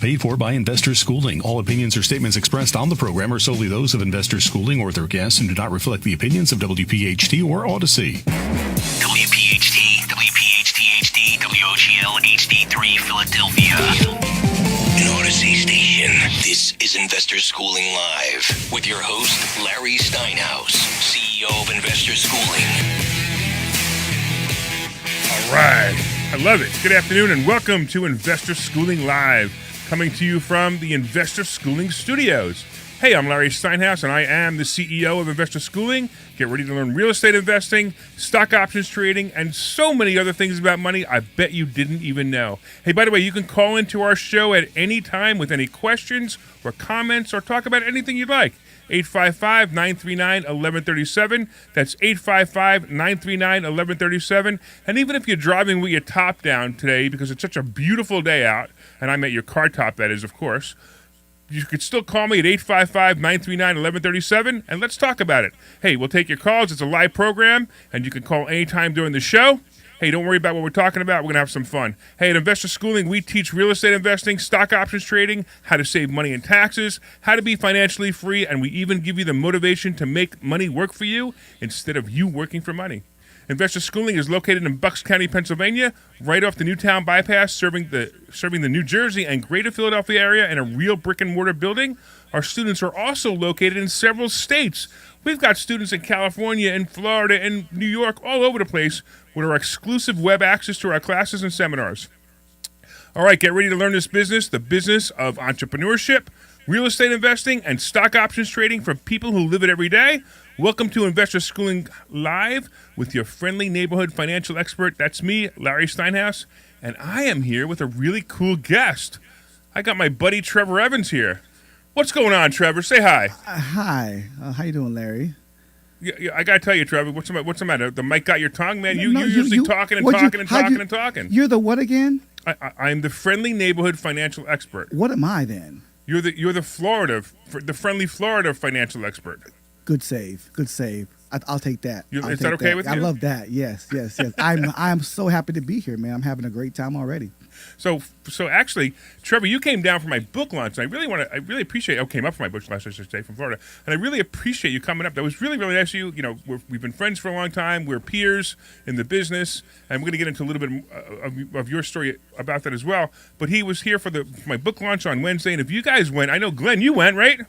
paid for by Investors Schooling. All opinions or statements expressed on the program are solely those of Investors Schooling or their guests and do not reflect the opinions of WPHT or Odyssey. WPHT, WPHT-HD, WOGL HD3 Philadelphia. An Odyssey station. This is Investor Schooling Live with your host, Larry Steinhouse, CEO of Investor Schooling. All right. I love it. Good afternoon and welcome to Investor Schooling Live, coming to you from the Investor Schooling Studios. Hey, I'm Larry Steinhouse, and I am the CEO of Investor Schooling. Get ready to learn real estate investing, stock options trading, and so many other things about money I bet you didn't even know. Hey, by the way, you can call into our show at any time with any questions or comments or talk about anything you'd like. 855-939-1137. That's 855-939-1137. And even if you're driving with your top down today because it's such a beautiful day out, and I meant your car top, that is, of course, you could still call me at 855-939-1137, and let's talk about it. Hey, we'll take your calls. It's a live program, and you can call anytime during the show. Hey, don't worry about what we're talking about. We're going to have some fun. Hey, at Investor Schooling, we teach real estate investing, stock options trading, how to save money in taxes, how to be financially free, and we even give you the motivation to make money work for you instead of you working for money. Investor Schooling is located in Bucks County, Pennsylvania, right off the Newtown bypass, serving the New Jersey and Greater Philadelphia area in a real brick-and-mortar building. Our students are also located in several states. We've got students in California, in Florida, and New York, all over the place, with our exclusive web access to our classes and seminars. All right, get ready to learn this business, the business of entrepreneurship, real estate investing, and stock options trading from people who live it every day. Welcome to Investor Schooling Live with your friendly neighborhood financial expert. That's me, Larry Steinhouse, and I am here with a really cool guest. I got my buddy Trevor Evans here. What's going on, Trevor? Say hi. Hi. How you doing, Larry? Yeah, I gotta tell you, Trevor. What's the matter? The mic got your tongue, man. You're usually talking and talking. You're the what again? I'm the friendly neighborhood financial expert. What am I then? You're the the friendly Florida financial expert. Good save. I'll take that. Is that okay with you? I love that. Yes. I'm so happy to be here, man. I'm having a great time already. So actually, Trevor, you came down for my book launch, and I really appreciate. Came up for my book launch, I should say, from Florida, and I really appreciate you coming up. That was really, really nice of you. You know, we've been friends for a long time. We're peers in the business, and we're going to get into a little bit of your story about that as well. But he was here for my book launch on Wednesday, and if you guys went, I know Glenn, you went, right?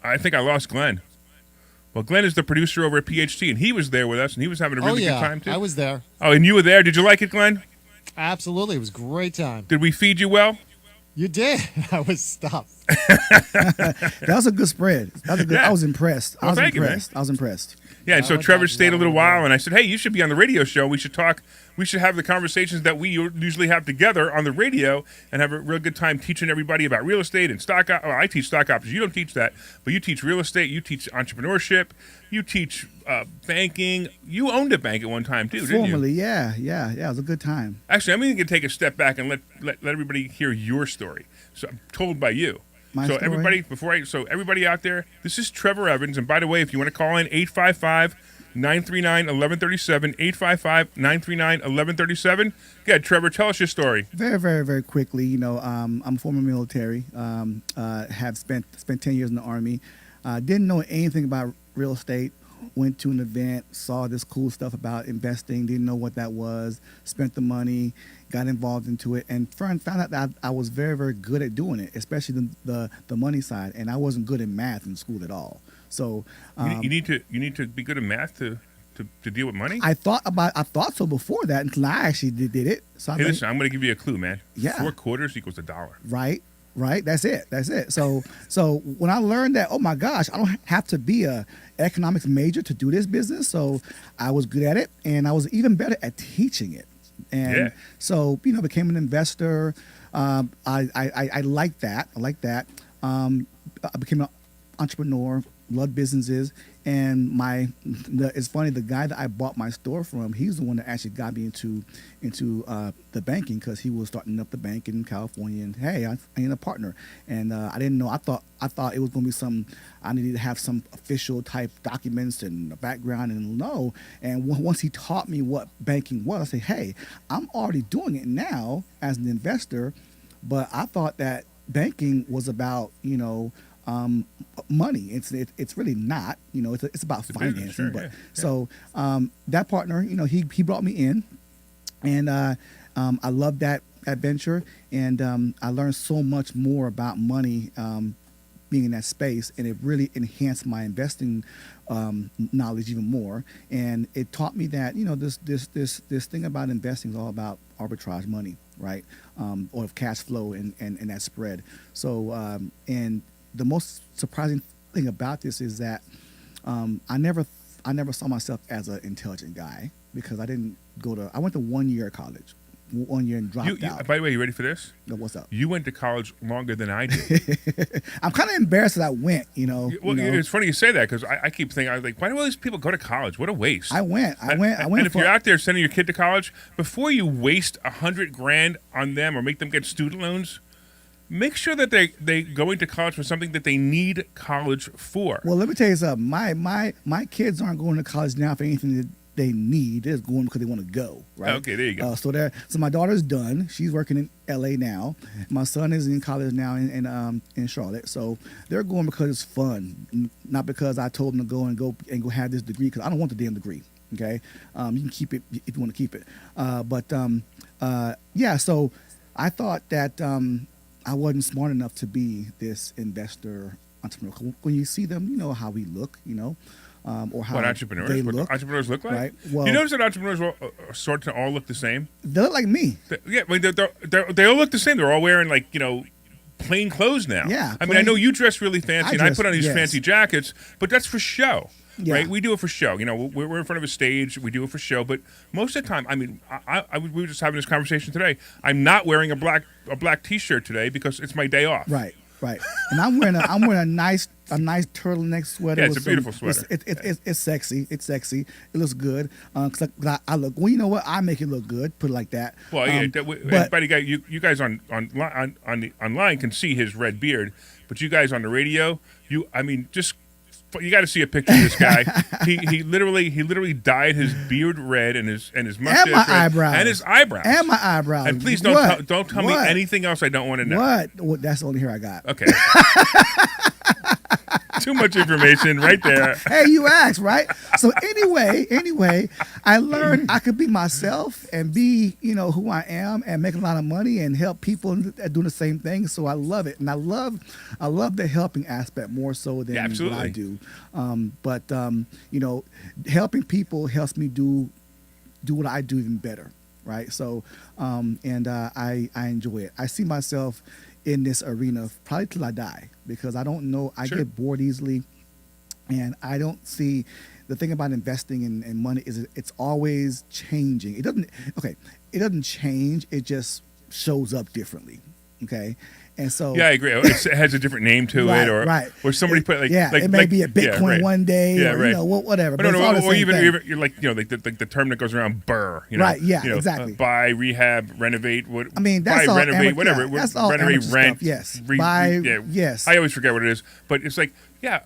I think I lost Glenn. Well, Glenn is the producer over at PHT, and he was there with us, and he was having a really good time, too. I was there. Oh, and you were there. Did you like it, Glenn? Absolutely. It was a great time. Did we feed you well? You did. I was stuffed. That was a good spread. Yeah. I was impressed. I was impressed. Yeah, and so Trevor stayed a little while, and I said, hey, you should be on the radio show. We should talk. We should have the conversations that we usually have together on the radio and have a real good time teaching everybody about real estate and stock. Well, I teach stock options. You don't teach that, but you teach real estate. You teach entrepreneurship. You teach banking. You owned a bank at one time, too, didn't you? Formerly, yeah. It was a good time. Actually, I'm going to take a step back and let everybody hear your story. So I'm told by you. My story? Everybody out there, this is Trevor Evans. And by the way, if you want to call in, 855-939-1137, 855-939-1137. Go ahead, Trevor, tell us your story. Very, very, very quickly. You know, I'm former military. Have spent 10 years in the Army. Didn't know anything about real estate. Went to an event, saw this cool stuff about investing, didn't know what that was, spent the money, got involved into it, and found out that I was very, very good at doing it, especially the money side, and I wasn't good in math in school at all. So you need to be good at math to deal with money? I thought so before that until I actually did it. So listen, I'm going to give you a clue, man. Yeah. 4 quarters equals $1. Right. That's it. So when I learned that, oh my gosh, I don't have to be a economics major to do this business. So I was good at it, and I was even better at teaching it. And so, became an investor. I like that. I became an entrepreneur. loved businesses, and it's funny. The guy that I bought my store from, he's the one that actually got me into the banking, because he was starting up the bank in California. And hey, I need a partner, and I didn't know. I thought it was going to be some. I needed to have some official type documents and a background, and no. And once he taught me what banking was, I said, hey, I'm already doing it now as an investor, but I thought that banking was about money. It's really not. It's about financing. Business, sure, but yeah. so that partner, he brought me in, and I loved that venture, and I learned so much more about money being in that space, and it really enhanced my investing knowledge even more. And it taught me that this thing about investing is all about arbitrage money, right? Or cash flow and that spread. So and the most surprising thing about this is that I never saw myself as an intelligent guy, because I went to 1 year of college, 1 year, and dropped out. By the way, you ready for this? No, what's up? You went to college longer than I did. I'm kind of embarrassed that I went, Well, it's funny you say that, because I keep thinking, I was like, why do all these people go to college? What a waste. I went. And if you're out there sending your kid to college, before you waste $100,000 on them or make them get student loans, make sure that they go into college for something that they need college for. Well, let me tell you something. My kids aren't going to college now for anything that they need. They're going because they want to go, right? Okay, there you go. So my daughter's done. She's working in L.A. now. My son is in college now in Charlotte. So they're going because it's fun, not because I told them to go have this degree, because I don't want the damn degree. Okay, you can keep it if you want to keep it. Yeah. So I thought that I wasn't smart enough to be this investor entrepreneur. When you see them, you know how we look, or how entrepreneurs? they What look. entrepreneurs look like? Right. Well, you notice that entrepreneurs sort of all look the same? They look like me. Yeah, I mean, they all look the same. They're all wearing plain clothes now. Yeah, I mean, I know you dress really fancy, and I dress- put on these yes. fancy jackets, but that's for show. Yeah. Right, we do it for show. We're in front of a stage. We do it for show. But most of the time, I mean, we were just having this conversation today. I'm not wearing a black T-shirt today because it's my day off. Right. And I'm wearing a nice turtleneck sweater. Yeah, it's with a beautiful sweater. It's sexy. It's sexy. It looks good. 'Cause I look. Well, you know what? I make it look good. Put it like that. Well, you guys online can see his red beard, but you guys on the radio, you got to see a picture of this guy. he literally dyed his beard red and his mustache And my red, eyebrows. and his eyebrows. And my eyebrows. And please What? don't tell me What? anything else I don't want to know. What? Well, that's the only hair I got. Okay. Too much information right there. Hey, you asked, right? So anyway, I learned I could be myself and be, who I am, and make a lot of money and help people doing the same thing. So I love it, and I love the helping aspect more so than what I do. But helping people helps me do what I do even better, right? So I enjoy it. I see myself in this arena probably till I die, because I don't know. I get bored easily, and I don't see. The thing about investing in money is it's always changing. It doesn't change. It just shows up differently. Okay. And so, yeah, I agree. It has a different name to right, it, or right. Or somebody put it may be a Bitcoin one day, whatever. But or even you're like the term that goes around BRRRR, right? Yeah, exactly. Buy, rehab, renovate. That's all renovate, whatever. That's all renovate, rent. Stuff, yes. Yes. I always forget what it is, but it's like. Yeah,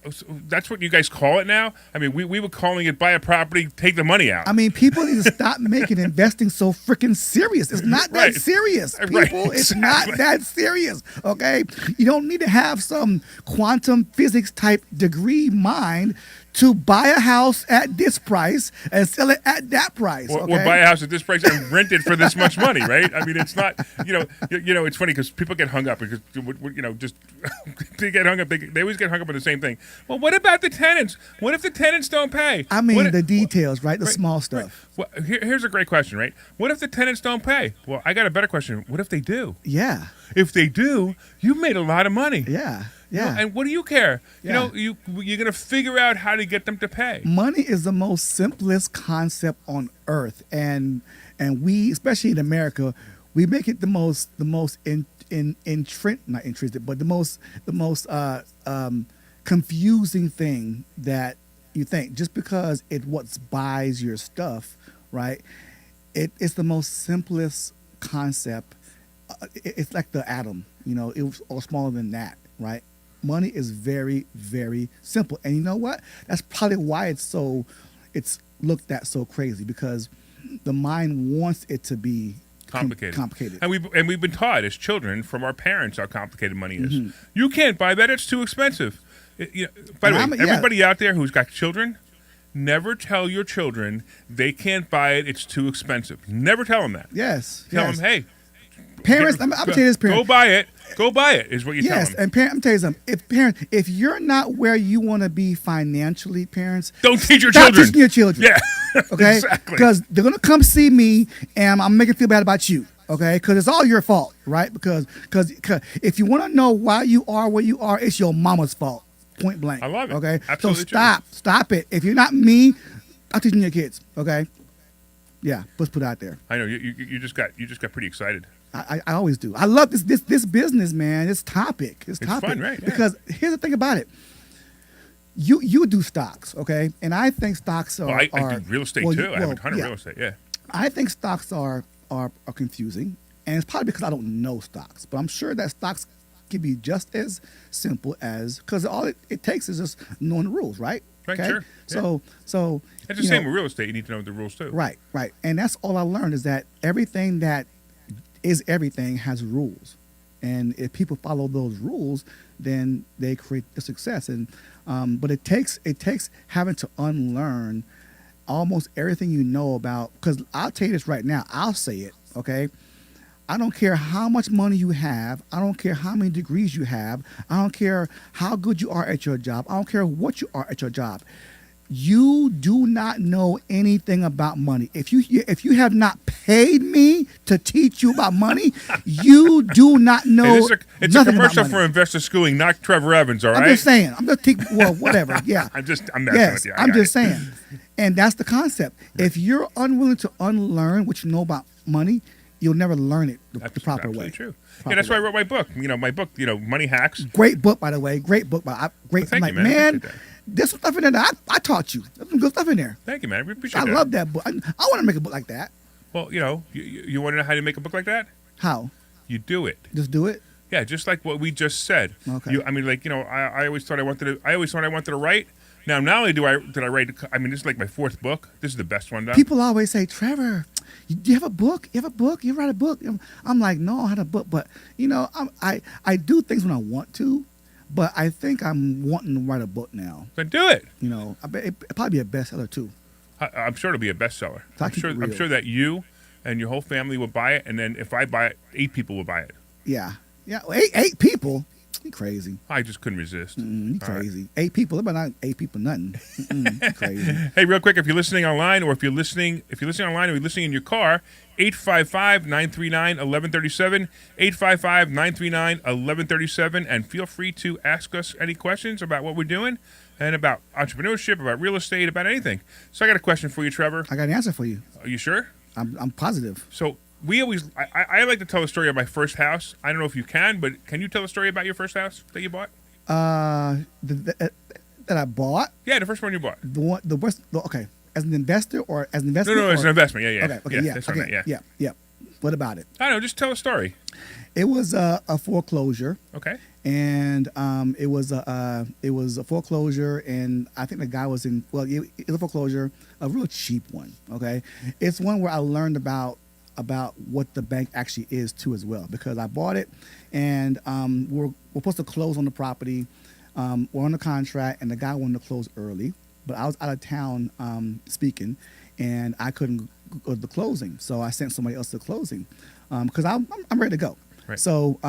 that's what you guys call it now. I mean, we were calling it buy a property, take the money out. I mean, people need to stop making investing so freaking serious. It's not that serious, people. Right, It's not that serious, okay? You don't need to have some quantum physics type degree mind to buy a house at this price and sell it at that price. Or buy a house at this price and rent it for this much money, right? I mean, it's not, it's funny because people get hung up because, just they get hung up. They always get hung up on the same thing. Well, what about the tenants? What if the tenants don't pay? I mean, the details, right? The small stuff. Right. Well, here's a great question, right? What if the tenants don't pay? Well, I got a better question. What if they do? Yeah. If they do, you've made a lot of money. Yeah. And what do you care? Yeah. You're going to figure out how to get them to pay. Money is the most simplest concept on earth, and we, especially in America, we make it the most not intrinsic, but the most confusing thing that you think just because it what buys your stuff, right? It's the most simplest concept. It's like the atom, it was or smaller than that, right? Money is very, very simple, and you know what? That's probably why it's looked at so crazy, because the mind wants it to be complicated. And we've been taught as children from our parents how complicated money is. Mm-hmm. You can't buy that; it's too expensive. By the way, everybody out there who's got children, never tell your children they can't buy it; it's too expensive. Never tell them that. Yes. Tell them, hey, parents. I'm gonna tell you this, parents. Go buy it. Go buy it is what you tell them. Yes, and I'm tell you something. If you're not where you want to be financially, parents, don't teach your stop children. Teaching your children. Yeah. Okay. Exactly. Because they're gonna come see me, and I'm making feel bad about you. Okay. Because it's all your fault, right? Because if you want to know why you are where you are, it's your mama's fault. Point blank. I love it. Okay. Absolutely So stop it. If you're not me, I'm teaching your kids. Okay. Yeah. Let's put it out there. I know you just got pretty excited. I always do. I love this business, man. This topic. It's fun, right? Yeah. Because here's the thing about it. You do stocks, okay? And I think stocks are. Well, I do real estate too. I have a ton of real estate. Yeah. I think stocks are confusing, and it's probably because I don't know stocks. But I'm sure that stocks can be just as simple as, because all it takes is just knowing the rules, right? Right. Okay? Sure. So It's the same with real estate. You need to know the rules too. Right. And that's all I learned, is that everything that is everything has rules. And if people follow those rules, then they create the success. And but it takes having to unlearn almost everything you know about, because I'll tell you this right now, I'll say it, okay? I don't care how much money you have. I don't care how many degrees you have. I don't care how good you are at your job. I don't care what you are at your job. You do not know anything about money. If you have not paid me to teach you about money, you do not know. It's nothing a commercial about money. for Investor Schooling, not Trevor Evans. All right. I'm just saying. I'm just teaching. Well, whatever. Yeah. I'm messing with you. I'm just saying. And that's the concept. If you're unwilling to unlearn what you know about money, you'll never learn it the proper way. True. Yeah, that's why I wrote my book. My book, Money Hacks. Great book, by the way. Great book. Great. Well, I'm thank you, man. there's some stuff in there that I taught you. There's some good stuff in there. Thank you, man. I appreciate I that. love that book. I want to make a book like that. Well, you want to know how to make a book like that? How? You do it. Just do it? Yeah, just like what we just said. Okay. I always thought I wanted to write. Now, not only did I write, this is like my fourth book. This is the best one done. People always say, Trevor, you have a book? You have a book? You write a book? I'm like, no, I had a book. But, I do things when I want to. But I think I'm wanting to write a book now. Then do it. I bet it'll probably be a bestseller too. I'm sure it'll be a bestseller. So I'm sure that you and your whole family will buy it, and then if I buy it, 8 people will buy it. Yeah. Eight people. You crazy. I just couldn't resist. You crazy. Right. 8 people. But not 8 people. Nothing. Crazy. Hey, real quick, if you're listening online, or if you're listening online, or you're listening in your car, 855-939-1137, 855-939-1137, and feel free to ask us any questions about what we're doing and about entrepreneurship, about real estate, about anything. So I got a question for you, Trevor. I got an answer for you. Are you sure? I'm positive. So I like to tell a story of my first house. I don't know if you can, but can you tell a story about your first house that you bought? That I bought? Yeah, the first one you bought. Okay. As an investor or as an investment? No, as an investment. Yeah. Okay, yeah. What about it? I don't know. Just tell a story. It was a foreclosure. Okay. And it was a foreclosure, and I think the guy was it was a foreclosure, a real cheap one. Okay, it's one where I learned about what the bank actually is too as well, because I bought it, and we're supposed to close on the property. We're on the contract, and the guy wanted to close early, but I was out of town speaking, and I couldn't go to the closing, so I sent somebody else to the closing because I'm ready to go. Right. So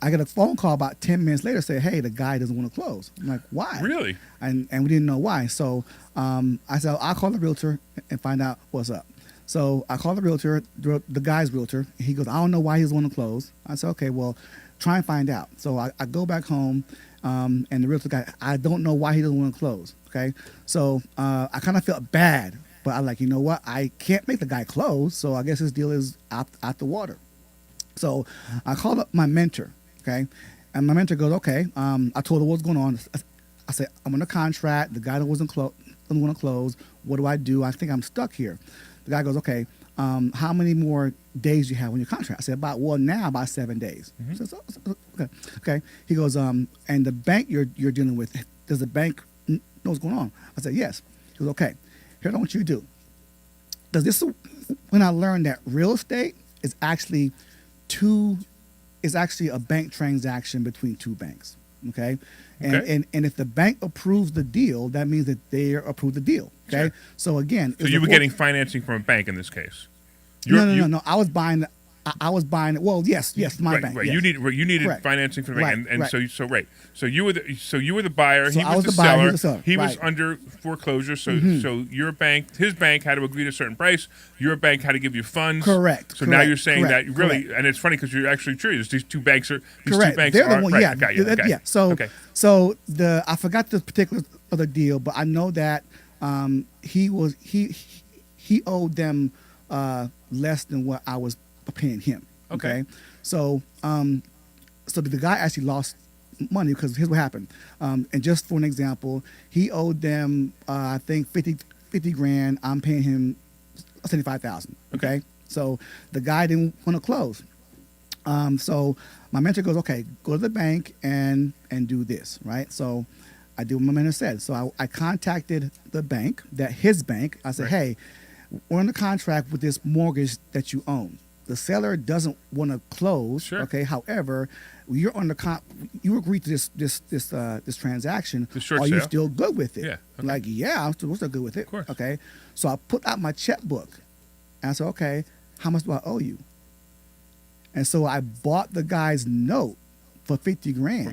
I get a phone call about 10 minutes later saying, hey, the guy doesn't want to close. I'm like, why? Really? And we didn't know why. So I said, I'll call the realtor and find out what's up. So I called the realtor, the guy's realtor. He goes, I don't know why he doesn't want to close. I said, okay, well, try and find out. So I go back home, and the realtor guy, I don't know why he doesn't want to close. Okay. So I kind of felt bad, but I'm like, you know what? I can't make the guy close. So I guess his deal is out the water. So I called up my mentor. Okay. And my mentor goes, okay. I told her what's going on. I said, I'm on a contract. The guy that doesn't want to close. What do I do? I think I'm stuck here. The guy goes, okay, how many more days do you have on your contract? I said, about 7 days. Mm-hmm. So, okay. He goes, and the bank you're dealing with, does the bank know what's going on? I said, yes. He goes, okay, here's what I want you to do. When I learned that real estate is actually a bank transaction between two banks. Okay. And if the bank approves the deal, that means that they approve the deal. Okay. Sure. So again, So you were getting financing from a bank in this case. No. I was buying it. Well, yes, my bank. Right. Yes. You needed Correct. financing from the bank, and Right. So you were the buyer. So He I was was the the buyer, he seller. was the seller. He was Right. under foreclosure. So his bank had to agree to a certain price. Your bank had to give you funds. Correct. So now Correct. you're saying Correct. that really, Correct. and it's funny because you're actually true. These two banks are Correct. right. Yeah. I got you. Okay. Yeah. So okay. so I forgot the particular other deal, but I know that he owed them less than what I was paying him. Okay. So the guy actually lost money because here's what happened. And just for an example, he owed them I think 50 grand. I'm paying him 75,000. Okay. So the guy didn't want to close. So my mentor goes, okay, go to the bank and do this, right? So I did what my mentor said. So I contacted the bank, his bank. I said, Right. hey, we're in a contract with this mortgage that you own. The seller doesn't want to close. Sure. Okay. However, you're on you agreed to this transaction. The short Are you sale. still good with it? Yeah, okay. Like, yeah, I'm still good with it. Of course. Okay. So I put out my checkbook and I said, okay, how much do I owe you? And so I bought the guy's note for 50 grand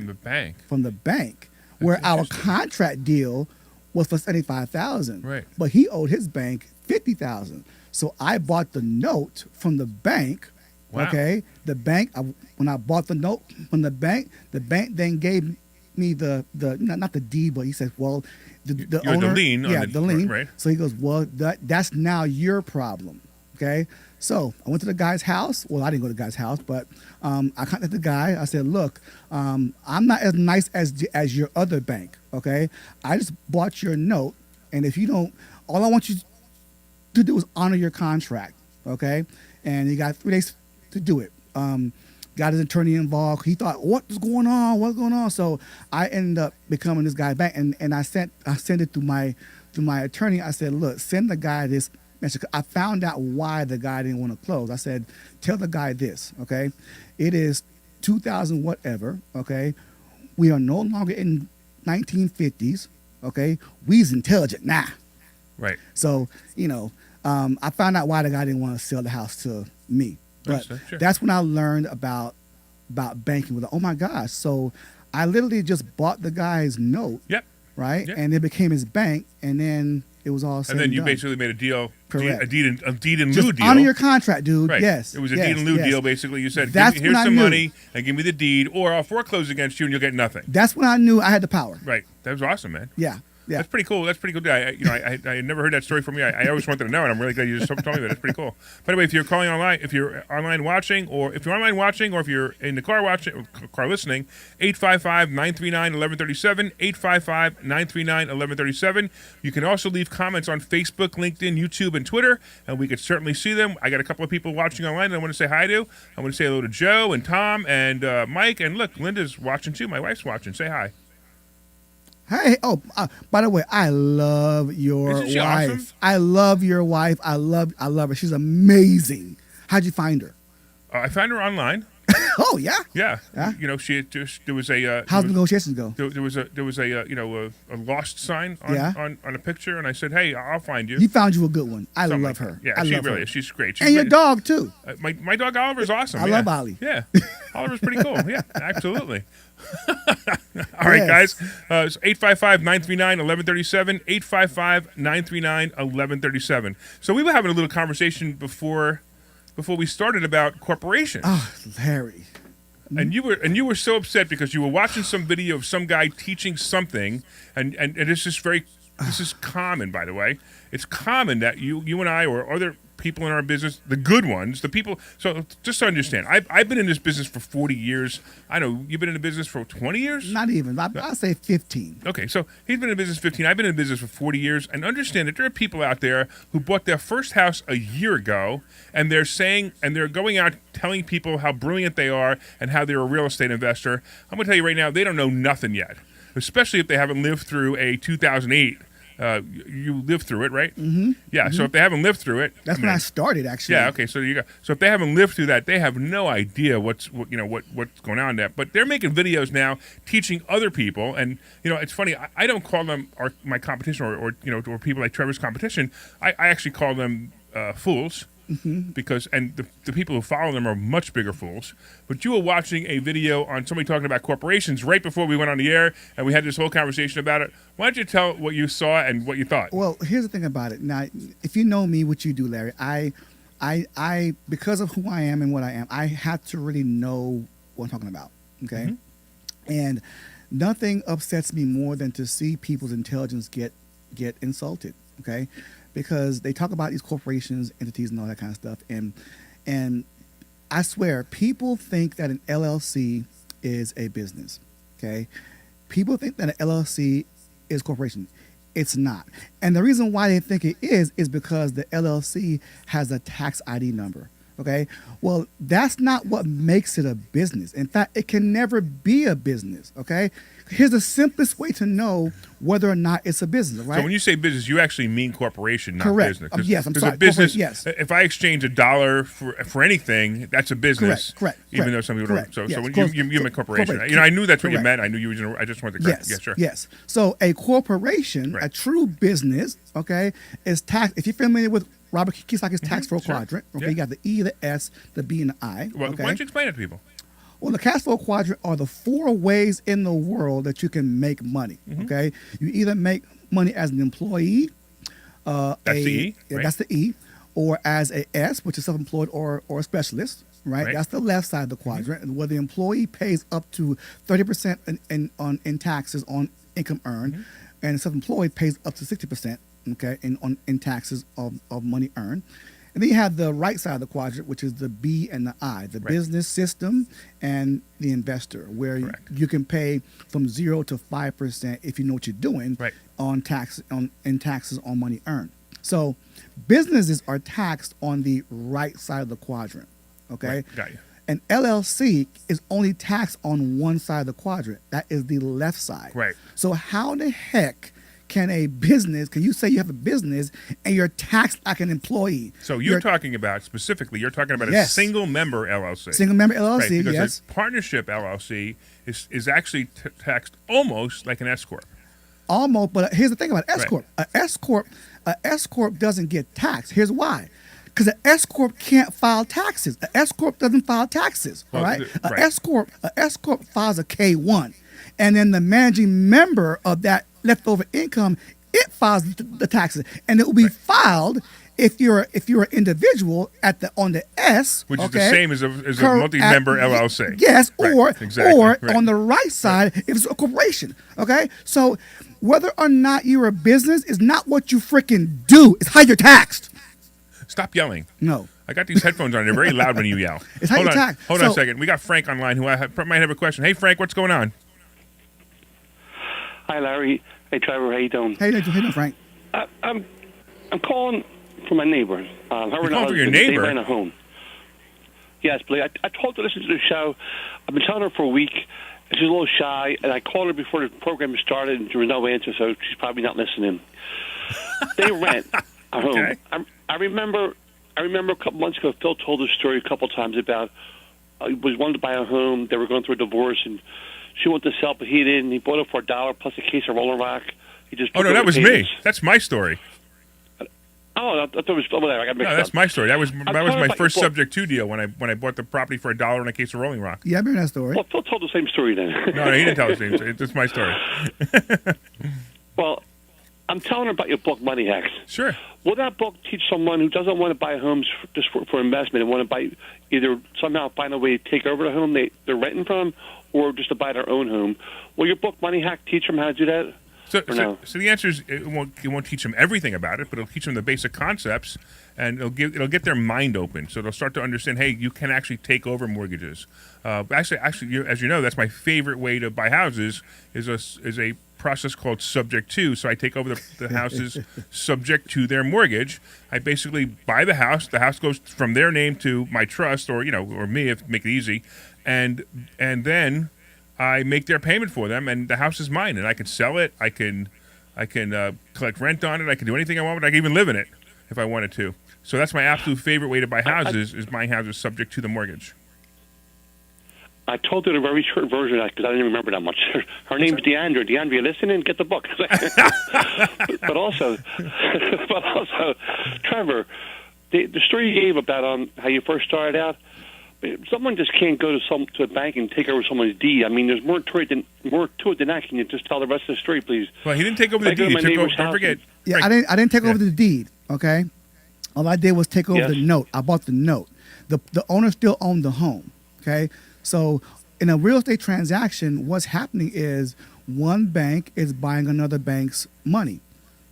From the bank. where our interesting. contract deal was for 75,000. Right. But he owed his bank 50,000. So I bought the note from the bank. Wow. Okay. The bank, when I bought the note from the bank then gave me the not the deed, but he said, well, the You're owner, the lien on the lien. right. So he goes, well, that's now your problem. Okay. So I went to the guy's house. Well, I didn't go to the guy's house, but I contacted the guy. I said, look, I'm not as nice as your other bank. Okay. I just bought your note. And if you don't, all I want you to do is honor your contract. Okay. And he got 3 days to do it. Got his attorney involved. He thought, what's going on? So I ended up becoming this guy's bank, and I sent it to my attorney. I said, look, send the guy this message. I found out why the guy didn't want to close. I said, tell the guy this, okay? It is 2000 whatever, okay? We are no longer in 1950s, okay? We's intelligent now. Right. So, I found out why the guy didn't want to sell the house to me. But Sure. that's when I learned about banking. Oh my gosh! So I literally just bought the guy's note, Yep. right? Yep. And it became his bank, and then it was all said And then you done. basically made a deal, Correct. a deed in just lieu deal. honor your contract, dude. Right. Yes, It was a yes, deed in lieu yes. deal. Basically, you said, That's here's when I some knew. money and give me the deed, or I'll foreclose against you and you'll get nothing. That's when I knew I had the power. Right. That was awesome, man. Yeah. That's pretty cool. I had never heard that story from you. I always wanted to know, and I'm really glad you just told me that. It's pretty cool. By the way, if you're calling online, if you're online watching, or if you're in the car watching, or car listening, 855-939-1137, 855-939-1137. You can also leave comments on Facebook, LinkedIn, YouTube, and Twitter, and we could certainly see them. I got a couple of people watching online that I want to say hi to. I want to say hello to Joe and Tom and Mike, and look, Linda's watching too. My wife's watching. Say hi. Hey, by the way, I love your Isn't she wife. awesome? I love your wife. I love her. She's amazing. How'd you find her? I found her online. Oh yeah. Yeah, Yeah? there was a How's negotiations go? there was a lost sign on, Yeah. on a picture, and I said, hey, I'll find you. You found you a good one. I Something love like her. that. Yeah, I she love really her. is. She's great. And your dog too. My dog Oliver's awesome. I yeah. love Ollie. Yeah, Oliver's pretty cool. Yeah, absolutely. All right, Yes. guys. It's 855-939-1137, 855-939-1137. So we were having a little conversation before we started about corporations. Oh, Larry. And you were so upset because you were watching some video of some guy teaching something, and this is common, by the way. It's common that you and I or other people in our business, the good ones, the people. So just to understand, I've been in this business for 40 years. I know you've been in the business for 20 years. Not even. I'll say 15. Okay, so he's been in business 15. I've been in business for 40 years, and understand that there are people out there who bought their first house a year ago, and they're going out telling people how brilliant they are and how they're a real estate investor. I'm going to tell you right now, they don't know nothing yet, especially if they haven't lived through a 2008. You lived through it, right? Mm-hmm. Yeah. Mm-hmm. So if they haven't lived through it, that's when I started, actually. Yeah. Okay. So you go. So if they haven't lived through that, they have no idea what's going on there. But they're making videos now teaching other people, and it's funny. I don't call them my competition or people like Trevor's competition. I actually call them fools. Mm-hmm. Because the people who follow them are much bigger fools. But you were watching a video on somebody talking about corporations right before we went on the air, and we had this whole conversation about it. Why don't you tell what you saw and what you thought? Well, here's the thing about it. Now, if you know me, what you do, Larry, I because of who I am and what I am, I have to really know what I'm talking about. Okay, and nothing upsets me more than to see people's intelligence get insulted. Okay. Because they talk about these corporations, entities, and all that kind of stuff, and I swear, people think that an LLC is a business. Okay, people think that an LLC is a corporation. It's not, and the reason why they think it is because the LLC has a tax ID number. Okay, well, that's not what makes it a business. In fact, it can never be a business. Okay, here's the simplest way to know whether or not it's a business, right? So when you say business, you actually mean corporation, not Correct. business. Yes, I'm sorry. A business, yes. If I exchange $1 for anything, that's a business. Correct. Even though some people Correct. don't. So Yes. when you meant corporation. I knew that's what you meant. I knew you were. I just wanted to correct. Yes. Yeah, sure. Yes. So a corporation, Right. a true business, okay, is taxed. If you're familiar with Robert Kiyosaki's tax flow Sure. quadrant, okay, Yeah. you got the E, the S, the B, and the I. Well, okay? why don't you explain it to people? Well, the cash flow quadrant are the 4 ways in the world that you can make money. Okay, you either make money as an employee, That's the E, right? that's the E, or as a S, which is self-employed or a specialist. Right, that's the left side of the quadrant, and where the employee pays up to 30% in taxes on income earned, and the self-employed pays up to 60%. Okay, in taxes of money earned. And then you have the right side of the quadrant, which is the B and the I, the business system and the investor, where you can pay from 0 to 5% if you know what you're doing in taxes on money earned. So businesses are taxed on the right side of the quadrant. Okay, Right. Got you. An LLC is only taxed on one side of the quadrant. That is the left side. Right. So how the heck can you say you have a business and you're taxed like an employee? So you're talking about a Yes. single member LLC. Single member LLC, Right, because yes. a partnership LLC is actually taxed almost like an S corp. Almost, but here's the thing about S corp. A S corp doesn't get taxed. Here's why. Because an S corp can't file taxes. A S corp doesn't file taxes. All right. A S corp files a K1, and then the managing member of that leftover income, it files the taxes, and it will be filed if you're an individual on the S, which is the same as a multi-member LLC. Yes, or Exactly. on the right side if it's a corporation. Okay, so whether or not you're a business is not what you freaking do; it's how you're taxed. Stop yelling. No. I got these headphones on. They're very loud when you yell. It's how you tax. Hold on a second. We got Frank online who might have a question. Hey, Frank, what's going on? Hi, Larry. Hey, Trevor. How you doing? How you doing, Frank? I'm calling for my neighbor. You're calling for your neighbor? They ran a home. Yes, but I told her to listen to the show. I've been telling her for a week. She's a little shy, and I called her before the program started, and there was no answer, so she's probably not listening. They rent a home. Okay. I remember a couple months ago, Phil told a story a couple times about he wanted to buy a home. They were going through a divorce, and she wanted to sell, but he didn't. He bought it for $1 plus a case of Rolling Rock. He just that was me. That's my story. Oh, I thought it was whatever. I got mixed up. No, that's my story. That was my first subject to deal when I bought the property for $1 and a case of Rolling Rock. Yeah, I remember that story. Well, Phil told the same story then. No, he didn't tell the same story. It's my story. Well, I'm telling her about your book, Money Hacks. Sure. Will that book teach someone who doesn't want to buy homes just for investment and want to buy either somehow find a way to take over the home they're renting from or just to buy their own home? Will your book, Money Hack, teach them how to do that? So, for so, now. so the answer is it won't teach them everything about it, but it'll teach them the basic concepts, and it'll get their mind open. So they'll start to understand, hey, you can actually take over mortgages. Actually, as you know, that's my favorite way to buy houses is a process called subject to. So I take over the houses subject to their mortgage. I basically buy the house. The house goes from their name to my trust, or me, if make it easy, and then I make their payment for them, and the house is mine, and I can sell it. I can collect rent on it. I can do anything I want, but I can even live in it if I wanted to. So that's my absolute favorite way to buy houses is buying houses subject to the mortgage. I told her the very short version because I didn't remember that much. Her name's Deandra. Deandra, you listening? Get the book. but also, Trevor, the story you gave about how you first started out, someone just can't go to a bank and take over someone's deed. I mean, there's more to it than that. Can you just tell the rest of the story, please? Well, he didn't take over the deed. He took over. Don't forget. Yeah, Frank. I didn't take over the deed. Okay, all I did was take over the note. I bought the note. The owner still owned the home. Okay, so in a real estate transaction, what's happening is one bank is buying another bank's money.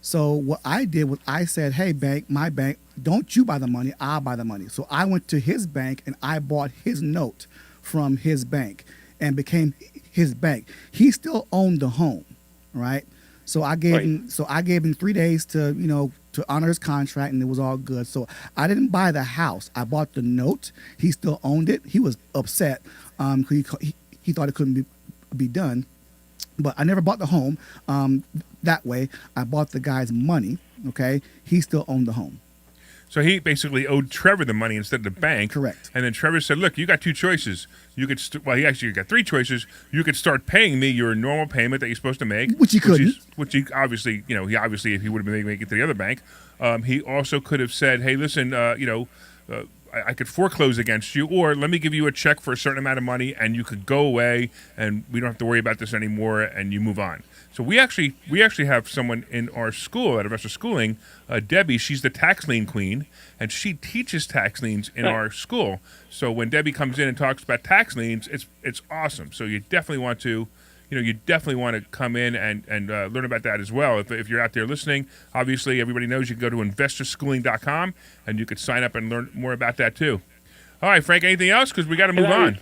So what I did was I said, hey, bank, my bank, don't you buy the money, I'll buy the money. So I went to his bank and I bought his note from his bank and became his bank. He still owned the home, right? So I gave him 3 days to honor his contract, and it was all good. So I didn't buy the house. I bought the note. He still owned it. He was upset because he thought it couldn't be done. But I never bought the home that way. I bought the guy's money, okay? He still owned the home. So he basically owed Trevor the money instead of the bank. Correct. And then Trevor said, look, you got two choices. You could, he actually got three choices. You could start paying me your normal payment that you're supposed to make. Which he couldn't. Which he obviously, if he would have been making it to the other bank. He also could have said, hey, listen, I could foreclose against you, or let me give you a check for a certain amount of money, and you could go away, and we don't have to worry about this anymore, and you move on. So we actually have someone in our school at Investor Schooling, Debbie. She's the tax lien queen, and she teaches tax liens in our school. So when Debbie comes in and talks about tax liens, it's awesome. So you definitely want to. You definitely want to come in and learn about that as well. If you're out there listening, obviously everybody knows you can go to investorschooling.com and you could sign up and learn more about that too. All right, Frank, anything else? Because we got to move on.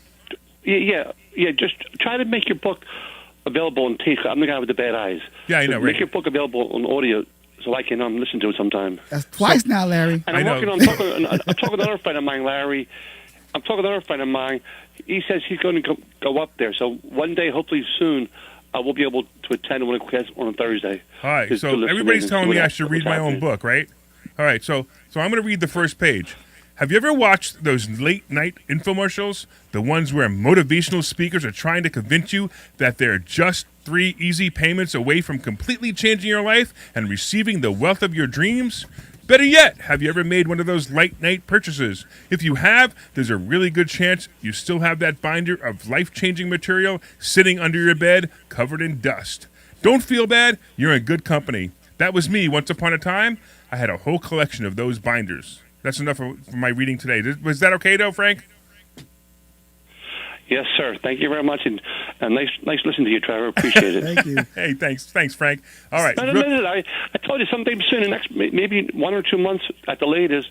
Yeah. Just try to make your book available on tape. I'm the guy with the bad eyes. Yeah, I know. Make your book available on audio so I can listen to it sometime. That's twice now, Larry. And I'm talking to another friend of mine, Larry. I'm talking to another friend of mine. He says he's going to go up there. So one day, hopefully soon, I will be able to attend one of the classes on a Thursday. All right. So everybody's telling me I should read my own book, right? All right. So I'm going to read the first page. Have you ever watched those late night infomercials? The ones where motivational speakers are trying to convince you that they're just 3 easy payments away from completely changing your life and receiving the wealth of your dreams? Better yet, have you ever made one of those late night purchases? If you have, there's a really good chance you still have that binder of life-changing material sitting under your bed, covered in dust. Don't feel bad. You're in good company. That was me once upon a time. I had a whole collection of those binders. That's enough for my reading today. Was that okay, though, Frank? Yes, sir. Thank you very much, and nice listening to you, Trevor. Appreciate it. Thank you. Hey, thanks, Frank. All right. I told you sometime soon, the next maybe 1 or 2 months at the latest,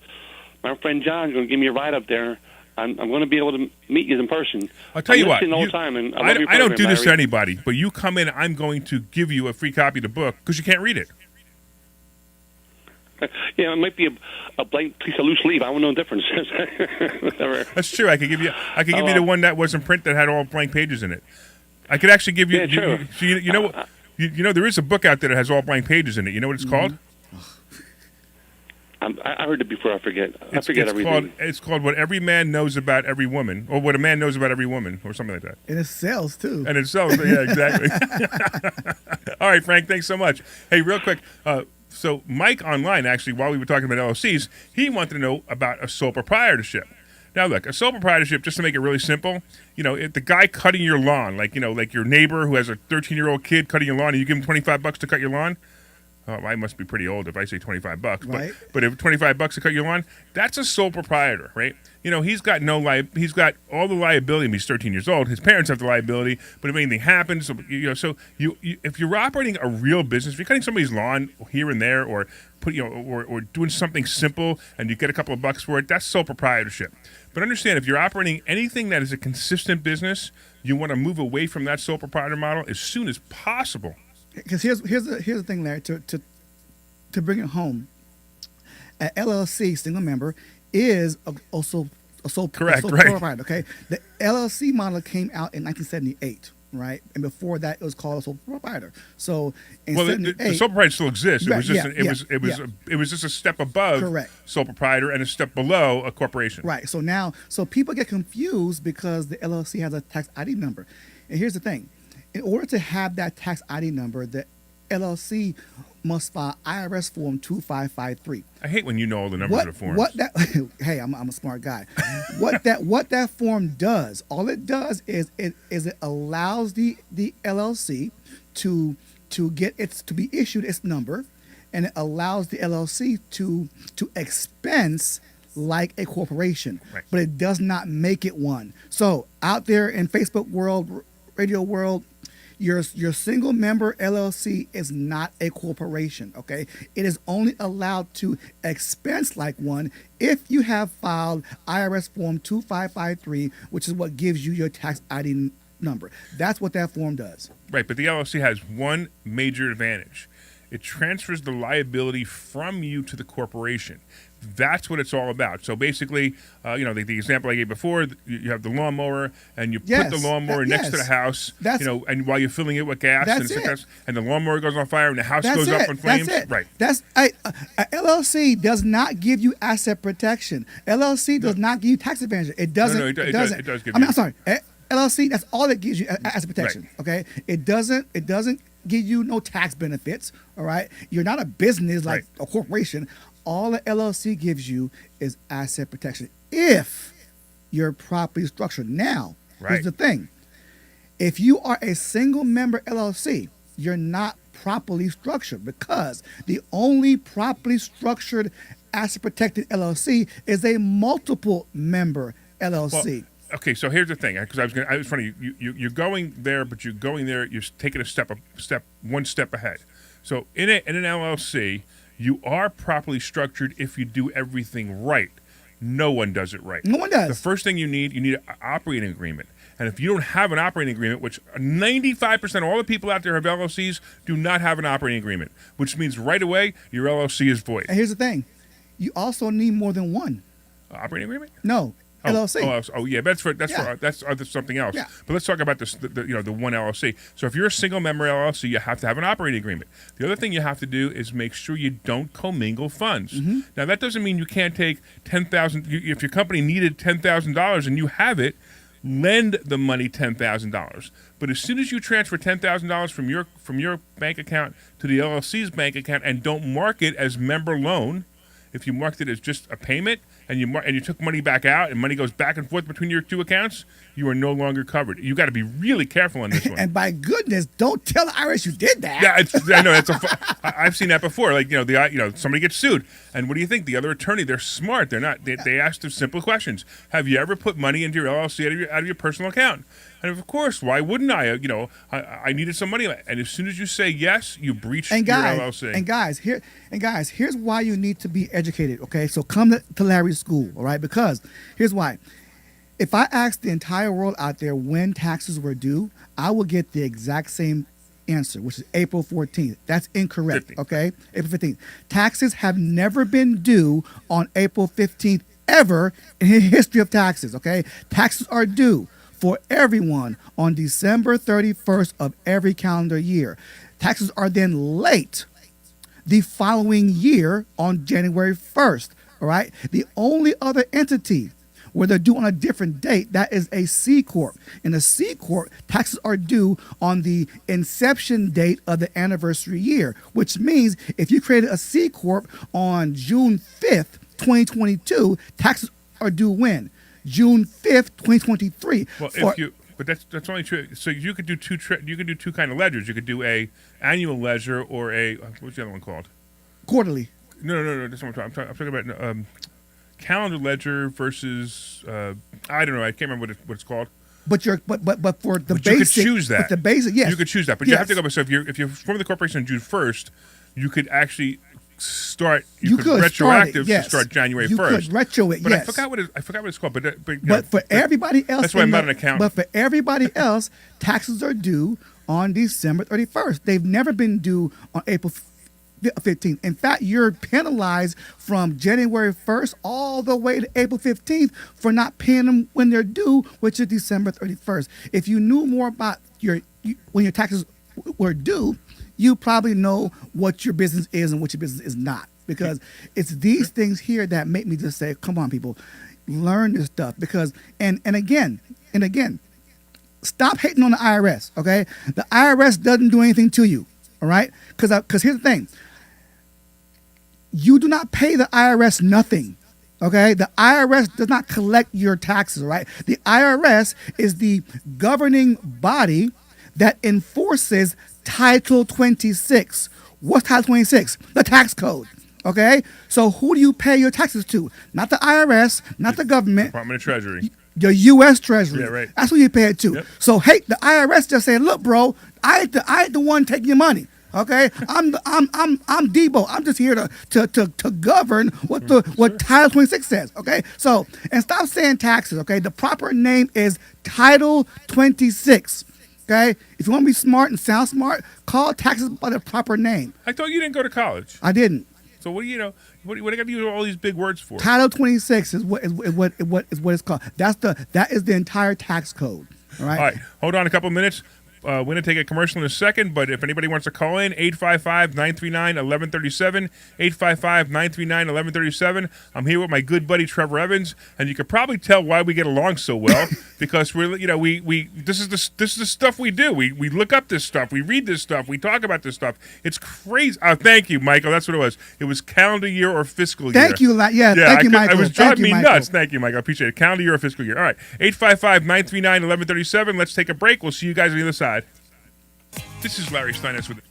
my friend John's going to give me a ride up there. I'm going to be able to meet you in person. I'll tell you what. All the time, and I don't do this to anybody, but you come in, I'm going to give you a free copy of the book because you can't read it. Yeah, it might be a blank piece of loose leaf. I don't know the difference. That's true. I could give you the one that was in print that had all blank pages in it. I could actually give you. Yeah, true. You know, there is a book out there that has all blank pages in it. You know what it's called? I heard it before. I forget. I forget everything. It's called What Every Man Knows About Every Woman, or What a Man Knows About Every Woman, or something like that. And it sells, too. And it sells. Yeah, exactly. All right, Frank. Thanks so much. Hey, real quick. So Mike online, actually, while we were talking about LLCs, he wanted to know about a sole proprietorship. Now, look, a sole proprietorship, just to make it really simple, if the guy cutting your lawn, like your neighbor who has a 13-year-old kid cutting your lawn, and you give him $25 to cut your lawn, I must be pretty old if I say $25. Right. But if $25 to cut your lawn, that's a sole proprietor, right? He's got he's got all the liability. I mean, he's 13 years old. His parents have the liability, but if anything happens, so if you're operating a real business, if you're cutting somebody's lawn here and there, or or doing something simple and you get a couple of bucks for it, that's sole proprietorship. But understand, if you're operating anything that is a consistent business, you want to move away from that sole proprietor model as soon as possible. Because here's the thing, Larry, to bring it home. An LLC, single member, is also a sole Correct, sole right. proprietor. Okay, the LLC model came out in 1978, right? And before that, it was called a sole proprietor. So in Well, 78, the sole proprietor still exists. It Right, was just yeah, it was just a step above Correct. sole proprietor and a step below a corporation. right. So people get confused because the LLC has a tax ID number. And here's the thing: in order to have that tax ID number, the LLC must file IRS Form 2553. I hate when you know all the numbers of the forms. Hey, I'm a smart guy. what that form does, all it does is it allows the LLC to be issued its number, and it allows the LLC to expense like a corporation, Right. but it does not make it one. So out there in Facebook world, radio world, your single member LLC is not a corporation, okay? It is only allowed to expense like one if you have filed IRS Form 2553, which is what gives you your tax ID number. That's what that form does. Right, but the LLC has one major advantage. It transfers the liability from you to the corporation. That's what it's all about. So basically, the example I gave before, you have the lawnmower, and you put the lawnmower next to the house, and while you're filling it with gas, and the lawnmower goes on fire, and the house goes up in flames. That's it. Right. A LLC does not give you asset protection. LLC does not give you tax advantage. It doesn't. No, it doesn't. It does give I'm you. sorry. LLC, that's all it gives you, asset protection. Right. Okay. It doesn't give you no tax benefits. All right. You're not a business like a corporation. All the LLC gives you is asset protection if you're properly structured. Now, here's the thing. If you are a single member LLC, you're not properly structured, because the only properly structured asset protected LLC is a multiple member LLC. Well, okay, so here's the thing, because I was funny. You're going there, but you're taking one step ahead. So in an LLC, you are properly structured if you do everything right. No one does it right. No one does. The first thing you need an operating agreement. And if you don't have an operating agreement, which 95% of all the people out there have LLCs do not have an operating agreement, which means right away your LLC is void. And here's the thing. You also need more than one. Operating agreement? No. LLC. Yeah, that's something else. Yeah. But let's talk about the one LLC. So if you're a single member LLC, you have to have an operating agreement. The other thing you have to do is make sure you don't commingle funds. Mm-hmm. Now that doesn't mean you can't take $10,000. If your company needed $10,000 and you have it, lend the money $10,000. But as soon as you transfer $10,000 from your bank account to the LLC's bank account and don't mark it as member loan, if you marked it as just a payment and you took money back out and money goes back and forth between your two accounts, you are no longer covered. You got to be really careful on this one. And by goodness, don't tell the IRS you did that. Yeah, I know. I've seen that before. Like somebody gets sued, and what do you think? The other attorney, they're smart. They're not. They ask the simple questions. Have you ever put money into your LLC out of your personal account? And of course, why wouldn't I? I needed some money, and as soon as you say yes, you breach your LLC. And guys, here's why you need to be educated. Okay, so come to Larry's school, all right? Because here's why. If I asked the entire world out there when taxes were due, I will get the exact same answer, which is April 14th. That's incorrect. 15th. Okay, April 15th. Taxes have never been due on April 15th ever in the history of taxes. Okay, taxes are due for everyone on December 31st of every calendar year. Taxes are then late the following year on January 1st, all right? The only other entity where they're due on a different date, that is a C Corp. In a C Corp, taxes are due on the inception date of the anniversary year, which means if you created a C Corp on June 5th, 2022, taxes are due when? June 5th, 2023. Well, But that's only true. So you could do you could do two kind of ledgers. You could do a annual ledger or a what's the other one called? Quarterly. No. That's what I'm talking about. Calendar ledger versus I don't know. I can't remember what it's called. But for the But basic, you could choose that. But the basic, yes, You could choose that, but you have to go. So if you're forming the corporation on June 1st, you could actually start. You could retroactive yes. to start January 1st. You could retro it, but yes. I forgot what it's called. But for everybody else, that's why I'm not an accountant. But for everybody else, taxes are due on December 31st. They've never been due on April 15th. In fact, you're penalized from January 1st all the way to April 15th for not paying them when they're due, which is December 31st. If you knew more about when your taxes were due, you probably know what your business is and what your business is not. Because it's these things here that make me just say, come on, people, learn this stuff. Because, and again, stop hating on the IRS, okay? The IRS doesn't do anything to you, all right? Because here's the thing. You do not pay the IRS nothing, okay? The IRS does not collect your taxes, right? The IRS is the governing body that enforces Title 26. What's Title 26? The tax code, okay? So who do you pay your taxes to? Not the IRS, not the government. Department of Treasury. The U.S. Treasury. Yeah, right. That's what you pay it to. Yep. So, hey, the IRS just saying, look, bro, I ain't the one taking your money. Okay, I'm Debo. I'm just here to govern what Title 26 says. Okay, so and stop saying taxes. Okay, the proper name is Title 26. Okay, if you want to be smart and sound smart, call taxes by the proper name. I thought you didn't go to college. I didn't. So what do you know? What do you got to use all these big words for? Title 26 is what it's called. That is the entire tax code. All right. All right. Hold on a couple minutes. We're going to take a commercial in a second, but if anybody wants to call in, 855-939-1137, 855-939-1137. I'm here with my good buddy Trevor Evans, and you can probably tell why we get along so well because we're, this is the stuff we do. We look up this stuff, we read this stuff, we talk about this stuff. It's crazy. Thank you, Michael. That's what it was. It was calendar year or fiscal year. Thank you, thank you, Michael. It was driving me nuts. Thank you, Michael. I appreciate it. Calendar year or fiscal year. All right, 855-939-1137. Let's take a break. We'll see you guys on the other side. This is Larry Steinhouse with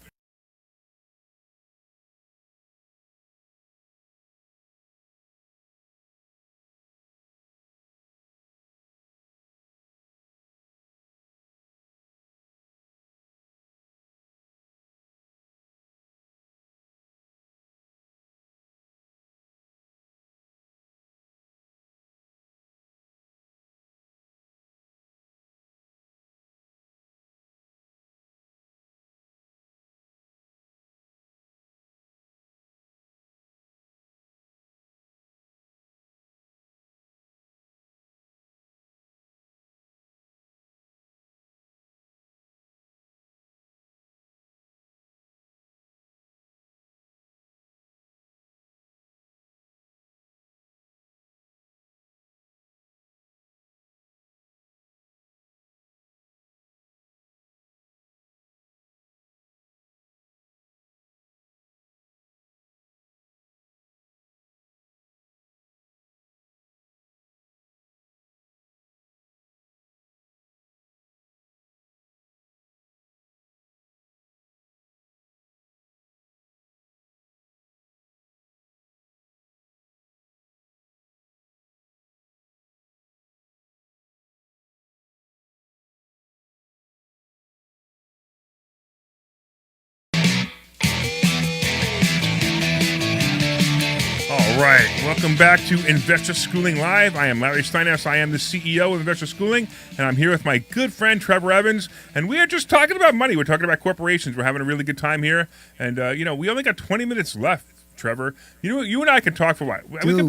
All right, welcome back to Investor Schooling Live. I am Larry Steinhouse. I am the CEO of Investor Schooling, and I'm here with my good friend Trevor Evans. And we are just talking about money. We're talking about corporations. We're having a really good time here. And we only got 20 minutes left, Trevor. You and I can talk for a while. Dude,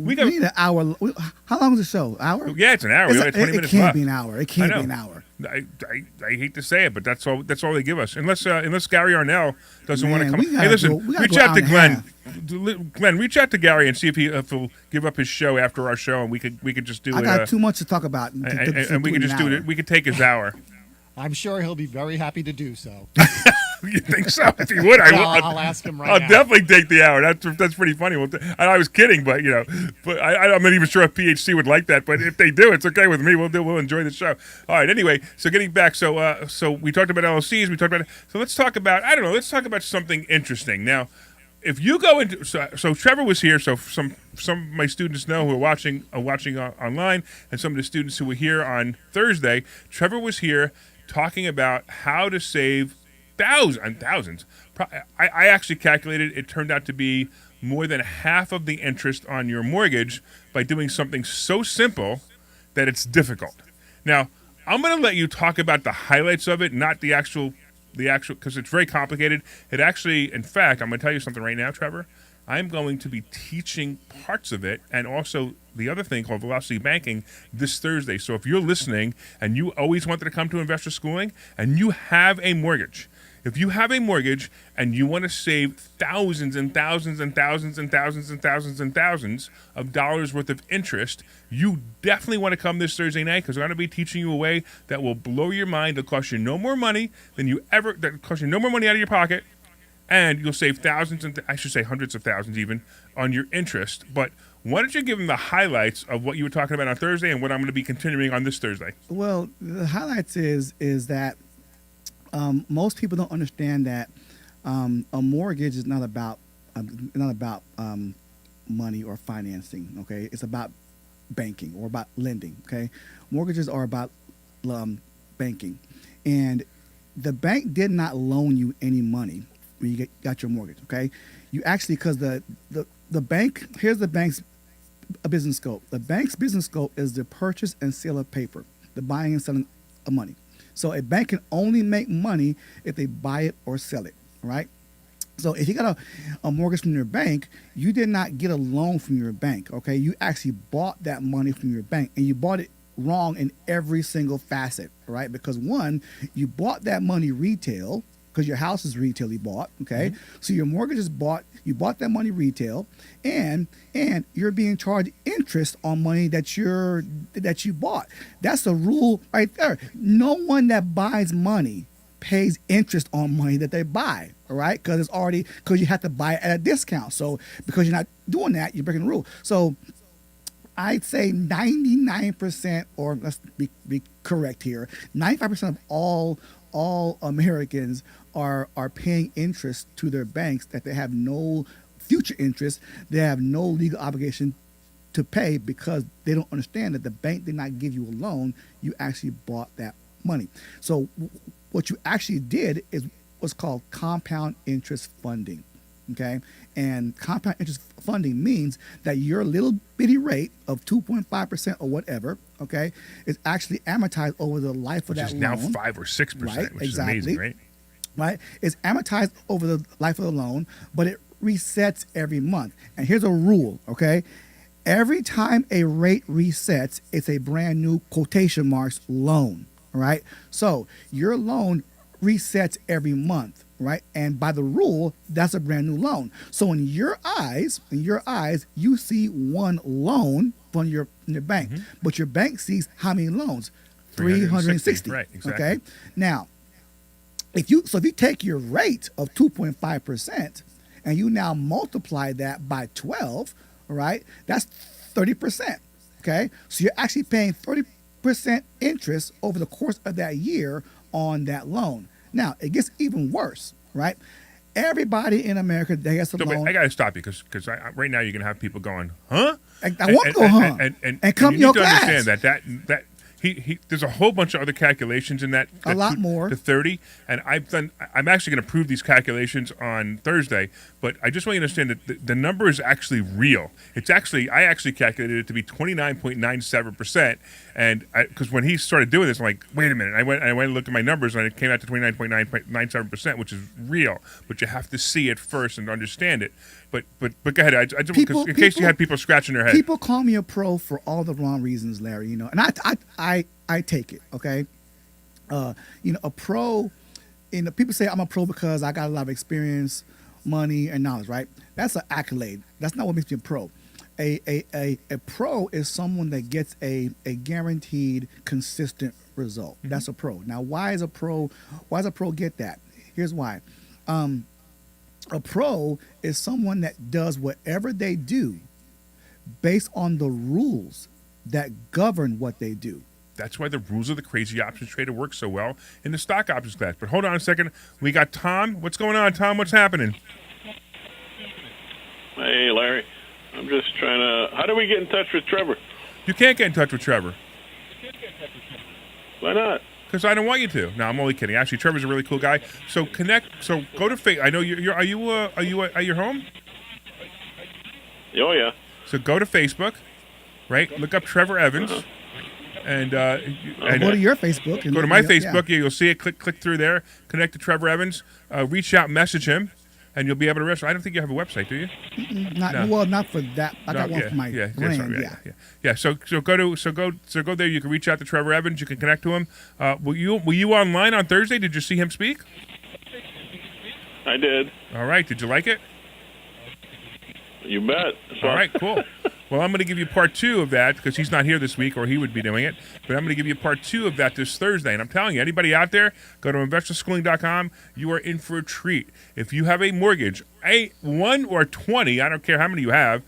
we need an hour. How long is the show? Hour? Yeah, it's an hour. We only have 20 minutes left. It can't be an hour. It can't be an hour. I hate to say it, but that's all they give us. Unless Gary Arnell doesn't want to come. Hey, listen, reach out to Glenn. Glenn, reach out to Gary and see if he'll give up his show after our show, and we could just do it. I got too much to talk about, and we could just do it. We could take his hour. I'm sure he'll be very happy to do so. You think so? If he would, I will. I'll ask him right I'll now. definitely take the hour. That's pretty funny. I was kidding, but I'm not even sure if PHC would like that. But if they do, it's okay with me. We'll enjoy the show. All right. Anyway, so getting back, so we talked about LLCs. We talked about. So let's talk about. I don't know. Let's talk about something interesting now. If you go into so Trevor was here, so some of my students know who are watching online, and some of the students who were here on Thursday. Trevor was here talking about how to save thousands. I actually calculated it turned out to be more than half of the interest on your mortgage by doing something so simple that it's difficult. Now, I'm going to let you talk about the highlights of it, not the actual, because it's very complicated. It actually, in fact, I'm going to tell you something right now, Trevor. I'm going to be teaching parts of it and also the other thing called velocity banking this Thursday. So if you're listening and you always wanted to come to investor schooling and you have a mortgage, if you have a mortgage and you want to save thousands and thousands and thousands and thousands and thousands and thousands of dollars worth of interest, you definitely want to come this Thursday night because we're going to be teaching you a way that will blow your mind. It'll cost you no more money that cost you no more money out of your pocket, and you'll save thousands and I should say hundreds of thousands even on your interest. But why don't you give them the highlights of what you were talking about on Thursday and what I'm going to be continuing on this Thursday? Well, the highlights is that most people don't understand that a mortgage is not about money or financing. Okay, it's about banking or about lending. Okay, mortgages are about banking, and the bank did not loan you any money when you got your mortgage. Okay, you actually, because the bank, here's the bank's business scope. The bank's business scope is the purchase and sale of paper, the buying and selling of money. So a bank can only make money if they buy it or sell it, right? So if you got a mortgage from your bank, you did not get a loan from your bank, okay? You actually bought that money from your bank, and you bought it wrong in every single facet, right? Because one, you bought that money retail, because your house is retail you bought, okay? Mm-hmm. So your mortgage is you bought that money retail, and you're being charged interest on money that you bought. That's a rule right there. No one that buys money pays interest on money that they buy, all right? Because you have to buy it at a discount. So because you're not doing that, you're breaking the rule. So I'd say 99%, or let's be correct here, 95% of all Americans are paying interest to their banks that they have no future interest. They have no legal obligation to pay because they don't understand that the bank did not give you a loan. You actually bought that money. So what you actually did is what's called compound interest funding. Okay, and compound interest funding means that your little bitty rate of 2.5% or whatever, okay, is actually amortized over the life of that loan. Which is now 5 or 6%, right? Which Exactly. is amazing, right? Right, it's amortized over the life of the loan, but it resets every month. And here's a rule, okay? Every time a rate resets, it's a brand new quotation marks loan, right? So your loan resets every month, right? And by the rule, that's a brand new loan. So in your eyes, you see one loan from your bank, mm-hmm. but your bank sees how many loans? 360. Right, exactly. Okay. Now, if you take your rate of 2.5% and you now multiply that by 12, right? That's 30%. Okay. So you're actually paying 30% interest over the course of that year on that loan. Now, it gets even worse, right? Everybody in America that gets a loan. I got to stop you because right now you're going to have people going, huh? I want to go, huh? And come to your class. You need to understand that there's a whole bunch of other calculations in that. A lot more. To 30. And I'm actually going to prove these calculations on Thursday, but I just want you to understand that the number is actually real. I actually calculated it to be 29.97%. And because when he started doing this, I'm like, wait a minute. I went and looked at my numbers, and it came out to 29.97%, which is real. But you have to see it first and understand it. But go ahead. In case you had people scratching their head. People call me a pro for all the wrong reasons, Larry. You know, and I take it. Okay, a pro. People say I'm a pro because I got a lot of experience, money, and knowledge. Right? That's an accolade. That's not what makes me a pro. A pro is someone that gets a guaranteed, consistent result. Mm-hmm. That's a pro. Now, why does a pro get that? Here's why. A pro is someone that does whatever they do based on the rules that govern what they do. That's why the rules of the crazy options trader work so well in the stock options class. But hold on a second. We got Tom. What's going on, Tom? What's happening? Hey, Larry. I'm just trying to... How do we get in touch with Trevor? You can't get in touch with Trevor. Why not? Because I don't want you to. No, I'm only kidding. Actually, Trevor's a really cool guy. So connect. So go to Facebook. I know you're. Are you at your home? Oh, yeah. So go to Facebook, right? Look up Trevor Evans, and Go to your Facebook. And go to my yeah, Facebook. Yeah, you'll see it. Click through there. Connect to Trevor Evans. Reach out, message him, and you'll be able to reach. I don't think you have a website, do you? Not No. Well, not for that. I got one yeah, for my yeah, brand. sorry, yeah. So go there. You can reach out to Trevor Evans. You can connect to him. Were you online on Thursday? Did you see him speak? I did. All right. Did you like it? You bet. So, All right, cool. Well, I'm going to give you part 2 of that because he's not here this week or he would be doing it. But I'm going to give you part 2 of that this Thursday. And I'm telling you, anybody out there, go to investorschooling.com. You are in for a treat. If you have a mortgage, 1 or 20, I don't care how many you have,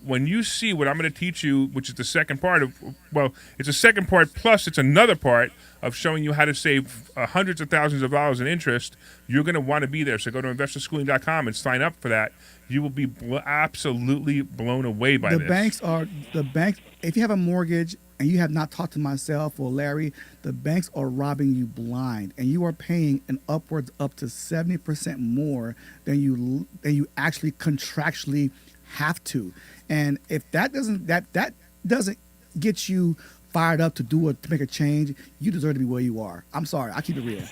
when you see what I'm going to teach you, which is the second part of, well, it's a second part plus it's another part of showing you how to save hundreds of thousands of dollars in interest, you're going to want to be there. So go to investorschooling.com and sign up for that. You will be absolutely blown away by this. The banks. If you have a mortgage and you have not talked to myself or Larry, the banks are robbing you blind, and you are paying an upwards up to 70% more than you actually contractually have to. And if that doesn't get you fired up to make a change, you deserve to be where you are. I'm sorry, I keep it real.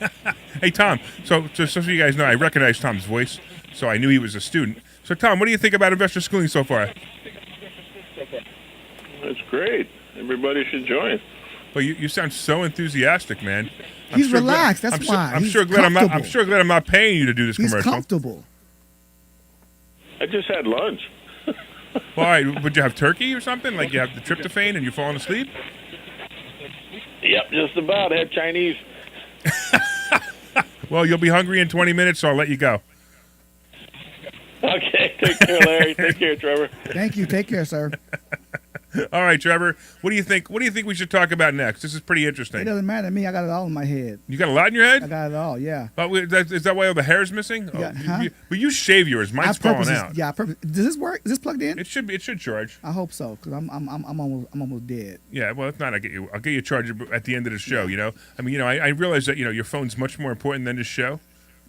Hey, Tom, so you guys know, I recognize Tom's voice, so I knew he was a student. So, Tom, what do you think about investor schooling so far? That's great. Everybody should join. Well, you sound so enthusiastic, man. He's relaxed. That's why. I'm He's sure glad comfortable. I'm not paying you to do this He's commercial. comfortable. I just had lunch. Well, all right, would you have turkey or something? Like you have the tryptophan and you're falling asleep? Yep, just about. I had Chinese. Well, you'll be hungry in 20 minutes, so I'll let you go. Okay, take care, Larry. Take care, Trevor. Thank you. Take care, sir. All right, Trevor. What do you think? What do you think we should talk about next? This is pretty It interesting. doesn't matter to me. I got it all in my head. You got a lot in your I head? got it all. Yeah. Oh, is that why all the hair's missing? Yeah, Oh, huh? But you shave yours. Mine's falling out. Yeah. Does this work? Is this plugged in? It should charge. I hope so, because I'm almost dead. Yeah, well, if not, I'll get you charged at the end of the show. You know, I mean, I realize that your phone's much more important than this show.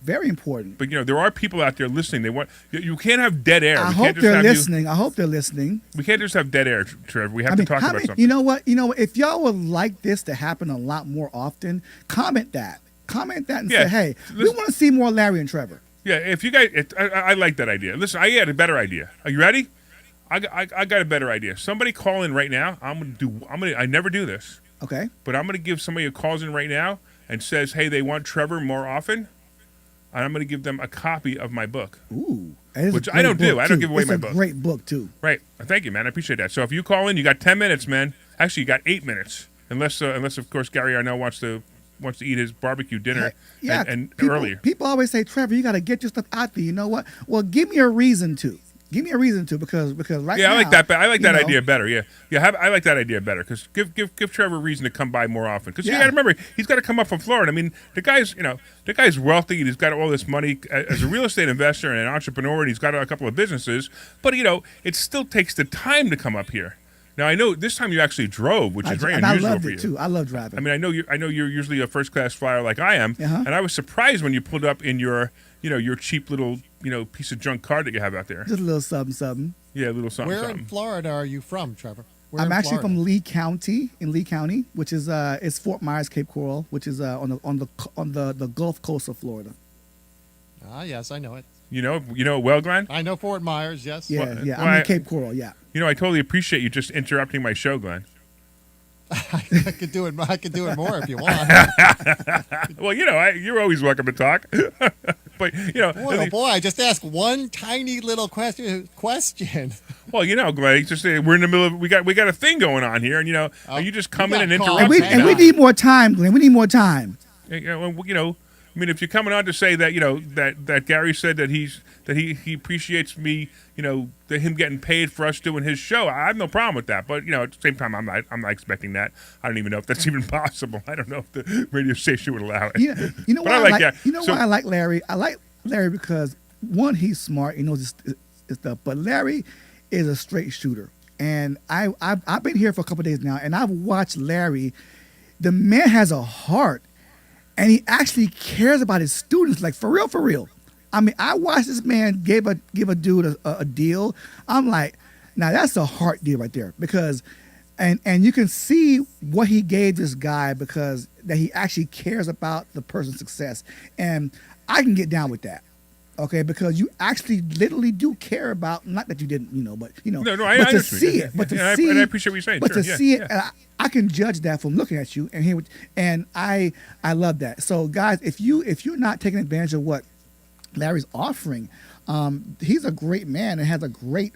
Very important. But there are people out there listening. They want you can't have dead air. I hope they're listening. I hope they're listening. We can't just have dead air, Trevor. We have to talk about something. You know what? If y'all would like this to happen a lot more often, comment that. Comment that and say, hey, we want to see more Larry and Trevor. Yeah, if you guys, I like that idea. Listen, I had a better idea. Are you ready? I got a better idea. Somebody call in right now. I never do this. Okay. But I'm gonna give somebody who calls in right now and says, hey, they want Trevor more often. And I'm going to give them a copy of my book. Ooh. Which I don't do. I don't give away my book. It's a great book, too. Right. Thank you, man. I appreciate that. So if you call in, you got 10 minutes, man. Actually, you got 8 minutes. Unless of course, Gary Arnell wants to eat his barbecue dinner and earlier. People always say, Trevor, you got to get your stuff out there. You know what? Well, give me a reason to. Give me a reason to, because right now. I like that. I like that idea better. Yeah. I like that idea better because give Trevor a reason to come by more often. Because you got to remember, he's got to come up from Florida. I mean, the guy's wealthy. He's got all this money as a real estate investor and an entrepreneur, and he's got a couple of businesses. But it still takes the time to come up here. Now I know this time you actually drove, which is very unusual for you. I loved it too. I love driving. I mean, I know you're usually a first class flyer like I am, and I was surprised when you pulled up in your cheap little piece of junk car that you have out there. Just a little something. Yeah, a little something. Where in Florida are you from, Trevor? I'm actually from Lee County, which is it's Fort Myers, Cape Coral, which is on the Gulf Coast of Florida. Ah, yes, I know it. You know well, Glenn? I know Fort Myers, yes. Yeah, I'm in Cape Coral, yeah. I totally appreciate you just interrupting my show, Glenn. I could do it more if you want. Well, you're always welcome to talk. But boy, I just asked one tiny little question. Well, Glenn, it's just we're in the middle of we got a thing going on here, and you just come in and interrupt. And we need more time, Glenn. We need more time. I mean, if you're coming on to say that, that Gary said that he appreciates me, that him getting paid for us doing his show, I have no problem with that. But at the same time, I'm not expecting that. I don't even know if that's even possible. I don't know if the radio station would allow it. You know But why I like that. why I like Larry? I like Larry because one, he's smart. He knows his stuff. But Larry is a straight shooter, and I've been here for a couple of days now, and I've watched Larry. The man has a heart. And he actually cares about his students, like for real. I mean, I watched this man give a dude a deal. I'm like, now that's a heart deal right there, because, and you can see what he gave this guy because that he actually cares about the person's success, and I can get down with that. Okay, because you actually literally do care about, not that you didn't, but I to see it, but to see, and I appreciate what you're saying. but Sure, to see it, I can judge that from looking at you and hear, and I love that. So guys, if you're not taking advantage of what Larry's offering, he's a great man and has a great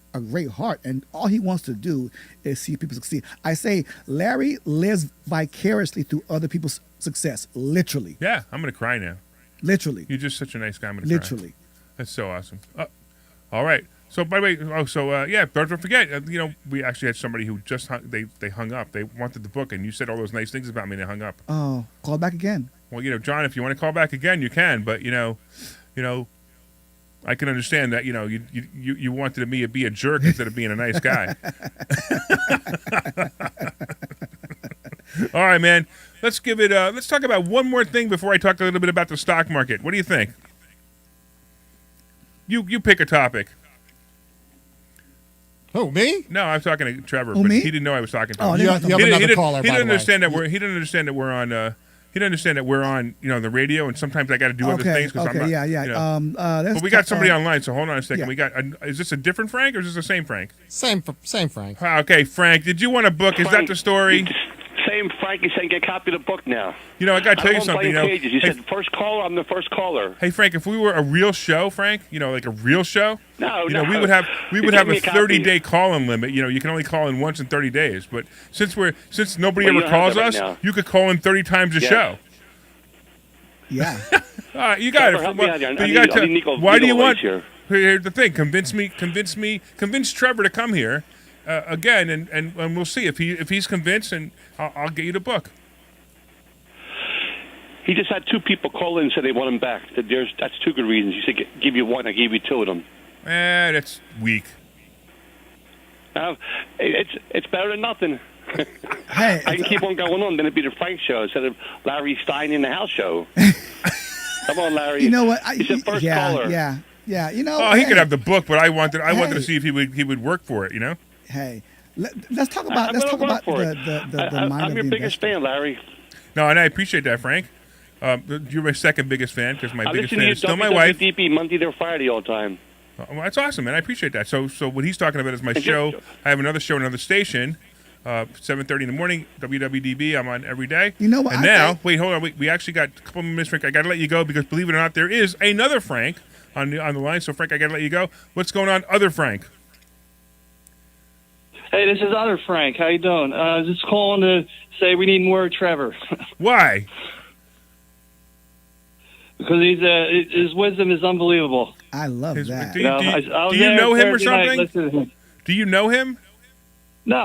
heart, and all he wants to do is see people succeed. I say Larry lives vicariously through other people's success, literally. Yeah, I'm gonna cry now. Literally. You're just such a nice guy. I'm gonna Literally. cry. That's so awesome. All right. So by the way, don't forget. We actually had somebody who just they hung up. They wanted the book, and you said all those nice things about me, and they hung up. Oh, call back again. Well, John, if you want to call back again, you can. But I can understand that. You wanted me to be a jerk instead of being a nice guy. All right, man. Let's give it. Let's talk about one more thing before I talk a little bit about the stock market. What do you think? You pick a topic. Who, me? No, I'm talking to Trevor, Oh, but me? he didn't know I was talking to Oh, him. You have another caller, He by didn't the way. understand that he didn't understand that we're on. He didn't understand that we're on. The radio, and sometimes I got to do other things because I'm not. Yeah. But we got somebody online, so hold on a second. yeah. We got. Is this a different Frank or is this the same Frank? Same Frank. Okay, Frank. Did you want a book? Is that the story? Same Frank is saying get a copy of the book now. I got to tell you something. Pages. You Hey, said first caller, I'm the first caller. hey, Frank. If we were a real show, Frank, like a real show, No, we no. would have You a give me a copy. 30-day call-in limit. You can only call in once in 30 days. But since nobody Well, you ever don't have calls that right us, now. you could call in 30 times a Yes. show. Yeah. All right, you got Trevor, help me out here. But I you need- got I need Nico- why do you Nico want? Weiss here. Here's the thing. Convince Trevor to come here again, and we'll see if he's convinced, and I'll get you the book. He just had two people call in and say they want him back. That's two good reasons. You said give you one, I gave you two of them. That's weak. It's better than nothing. Hey, I can keep on going on. Then it'd be the Frank show instead of Larry Stein in the house show. Come on, Larry. you know what? He said first caller. Yeah. Oh, he could have the book, but I wanted to Hey. see if he would work for it. Hey, let's talk about I'm let's gonna talk work about for the it. mind I'm of your the biggest investor. fan, Larry. No, and I appreciate that, Frank. You're my second biggest fan because my I biggest listen fan to you is still my wife. WWDP Monday to Friday all the time. Well, that's awesome, man. I appreciate that. So what he's talking about is my And show. just- I have another show, another station, 7:30 in the morning, WWDB. I'm on every day. You know what And I now, think? wait, hold on. We actually got a couple of minutes, Frank. I got to let you go because, believe it or not, there is another Frank on the line. So, Frank, I got to let you go. What's going on, other Frank? Hey, this is other Frank. How you doing? Just calling to say we need more Trevor Why? because his wisdom is unbelievable. I love that. Do you, You know, do you- I was do you there know him or Thursday night something? listening to him. Do you know him? No,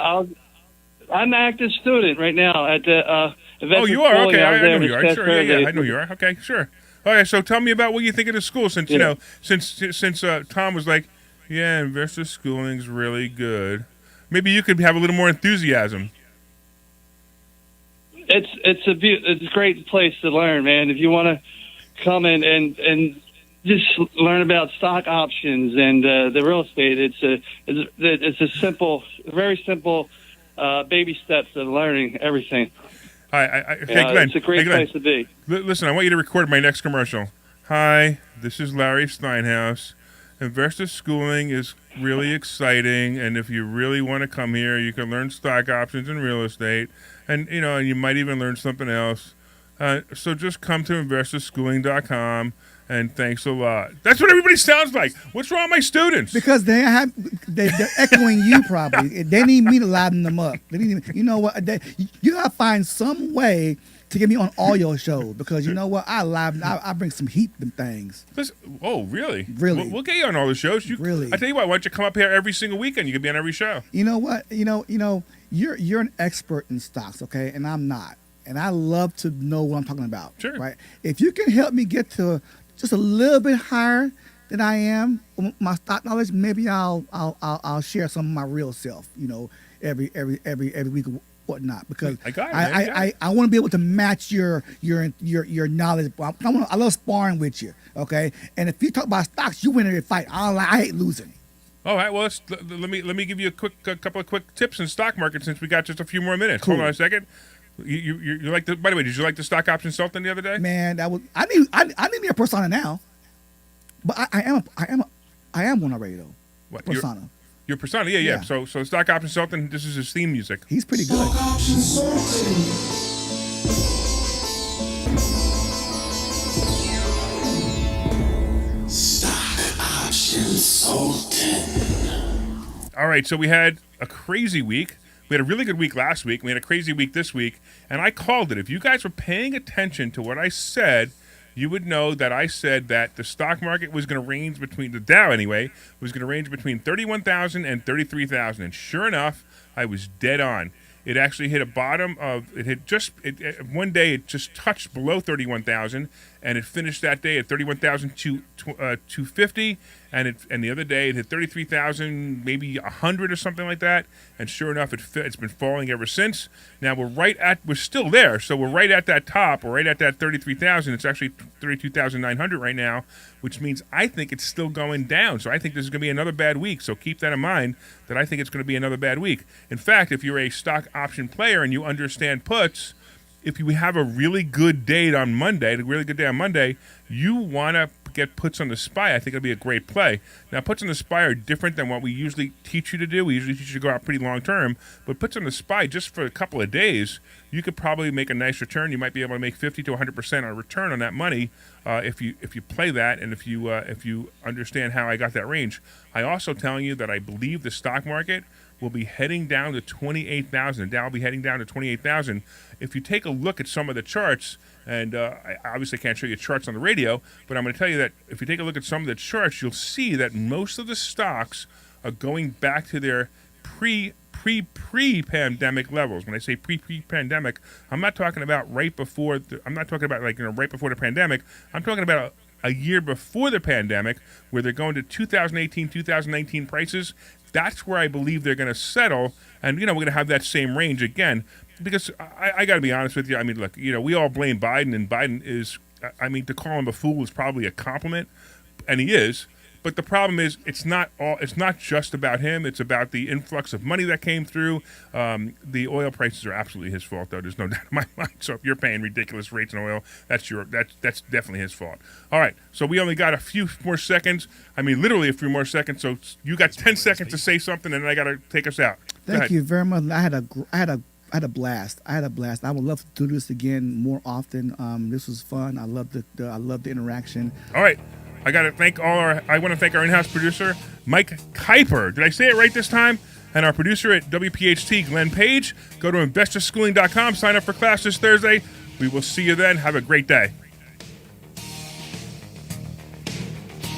I'm an active student right now at the Oh, Adventure you are? Schooling. Okay, I I was there know this you are. past Sure, Thursday. yeah, I know you are. Okay, sure. All right, so tell me about what you think of the school since, Yeah. since Tom was like, yeah, investor schooling's really good. Maybe you could have a little more enthusiasm. It's a great place to learn, man. If you want to come in and just learn about stock options and the real estate, it's a simple, very simple baby steps to learning everything. Hey, Glenn. It's a great hey, Glenn. place to be. Listen, I want you to record my next commercial. Hi, this is Larry Steinhouse. Investor schooling is really exciting, and if you really want to come here, you can learn stock options and real estate, and you might even learn something else. So just come to investorschooling.com, and thanks a lot. That's what everybody sounds like. What's wrong with my students? Because they're echoing you probably. They need me to liven them up. You know what? You gotta find some way to get me on all your shows because you know what? I bring some heat to them things. Oh, really? Really? We'll get you on all the shows. Really? I tell you what, why don't you come up here every single weekend? You can be on every show. You know what? You're an expert in stocks, okay? And I'm not. And I love to know what I'm talking about. Sure. Right? If you can help me get to just a little bit higher than I am with my stock knowledge, maybe I'll share some of my real self, every week or whatnot. Because I want to be able to match your knowledge. I love sparring with you, okay? And if you talk about stocks, you win every fight. I hate losing. All right. Well, let me give you a couple of quick tips in stock market since we got just a few more minutes. Cool. Hold on a second. You like the? By the way, did you like the stock option sultan the other day? Man, I need me a persona now, but I am one already though. What, persona? Your persona, yeah. So stock option sultan. This is his theme music. He's pretty good. Stock option sultan. Stock option sultan. All right. So we had a crazy week. We had a really good week last week. We had a crazy week this week. And I called it. If you guys were paying attention to what I said, you would know that I said that the stock market was going to range between, the Dow anyway, was going to range between 31,000 and 33,000. And sure enough, I was dead on. It actually hit a bottom of, one day it just touched below 31,000 and it finished that day at 31,250. And the other day it hit 33,000, maybe 100 or something like that. And sure enough, it's been falling ever since. Now we're still there. So we're right at that top. We're right at that 33,000. It's actually 32,900 right now, which means I think it's still going down. So I think this is going to be another bad week. So keep that in mind that I think it's going to be another bad week. In fact, if you're a stock option player and you understand puts, if you have a really good day on Monday, you want to get puts on the SPY. I think it'll be a great play. Now, puts on the SPY are different than what we usually teach you to do. We usually teach you to go out pretty long term, but puts on the SPY just for a couple of days, you could probably make a nice return. You might be able to make 50 to 100% on a return on that money if you play that and if you understand how I got that range. I also telling you that I believe the stock market will be heading down to 28,000. The Dow will be heading down to 28,000. If you take a look at some of the charts, and I obviously can't show you charts on the radio, but I'm going to tell you that if you take a look at some of the charts, you'll see that most of the stocks are going back to their pre-pandemic levels. When I say pre-pandemic, I'm not talking about right before. I'm not talking about right before the pandemic. I'm talking about a year before the pandemic, where they're going to 2018, 2019 prices. That's where I believe they're going to settle, and we're going to have that same range again. Because I got to be honest with you. I mean, look, we all blame Biden, and Biden is, to call him a fool is probably a compliment, and he is. But the problem is, it's not just about him. It's about the influx of money that came through. The oil prices are absolutely his fault, though. There's no doubt in my mind. So if you're paying ridiculous rates on oil, that's definitely his fault. All right. So we only got a few more seconds. I mean, literally a few more seconds. So you got 10 seconds to say something, and then I got to take us out. Thank you very much. I had a blast. I would love to do this again more often. This was fun. I love the interaction. All right. I want to thank our in-house producer, Mike Kuiper. Did I say it right this time? And our producer at WPHT, Glenn Page. Go to investorschooling.com. Sign up for class this Thursday. We will see you then. Have a great day.